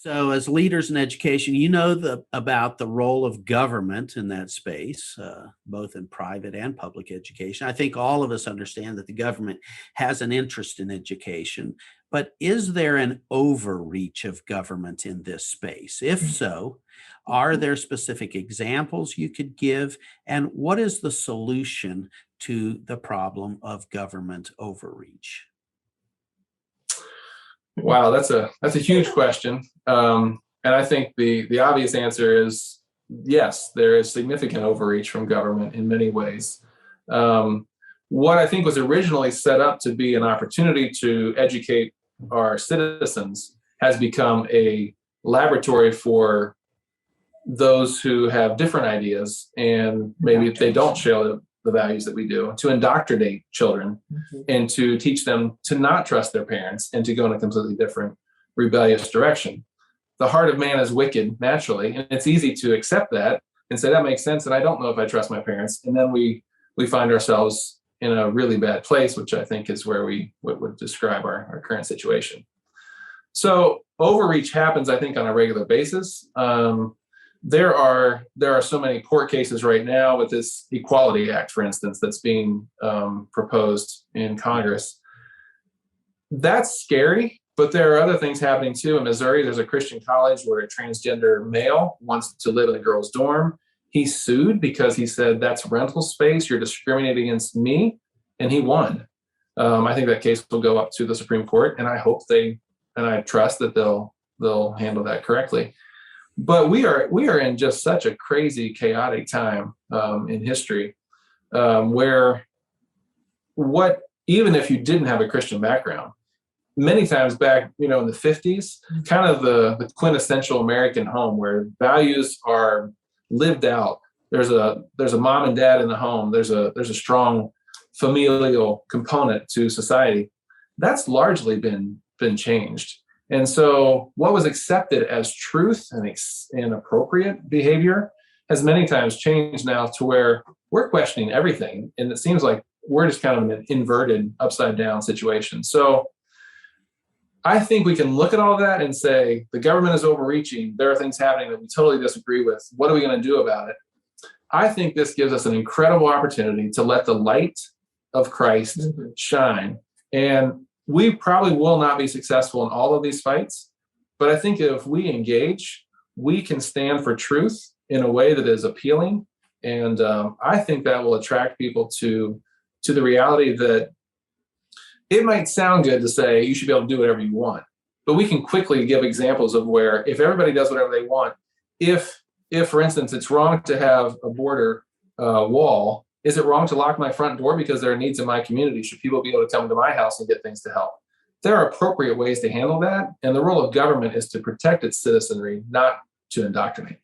So, as leaders in education, you know about the role of government in that space, both in private and public education. I think all of us understand that the government has an interest in education, but is there an overreach of government in this space? If so, are there specific examples you could give? And what is the solution to the problem of government overreach? Wow, that's a huge question, and I think the obvious answer is yes. There is significant overreach from government in many ways. What I think was originally set up to be an opportunity to educate our citizens has become a laboratory for those who have different ideas and maybe they don't share the values that we do, to indoctrinate children and to teach them to not trust their parents and to go in a completely different rebellious direction. The heart of man is wicked naturally, and it's easy to accept that and say that makes sense, and I don't know if I trust my parents. And then we find ourselves in a really bad place, which I think is where we would describe our current situation. So overreach happens, I think, on a regular basis. There are so many court cases right now with this Equality Act, for instance, that's being proposed in Congress. That's scary, but there are other things happening too. In Missouri, there's a Christian college where a transgender male wants to live in a girl's dorm. He sued because he said, that's rental space, you're discriminating against me, and he won. I think that case will go up to the Supreme Court, and I hope and I trust that they'll handle that correctly. But we are in just such a crazy, chaotic time in history where even if you didn't have a Christian background, many times back, in the 50s, kind of the quintessential American home where values are lived out. There's a mom and dad in the home. There's a strong familial component to society. That's largely been changed. And so what was accepted as truth and appropriate behavior has many times changed now to where we're questioning everything. And it seems like we're just kind of in an inverted, upside down situation. So I think we can look at all that and say, the government is overreaching. There are things happening that we totally disagree with. What are we going to do about it? I think this gives us an incredible opportunity to let the light of Christ shine. And we probably will not be successful in all of these fights, but I think if we engage, we can stand for truth in a way that is appealing. And I think that will attract people to the reality that it might sound good to say you should be able to do whatever you want, but we can quickly give examples of where if everybody does whatever they want, if for instance, it's wrong to have a border wall, is it wrong to lock my front door because there are needs in my community? Should people be able to come to my house and get things to help? There are appropriate ways to handle that. And the role of government is to protect its citizenry, not to indoctrinate.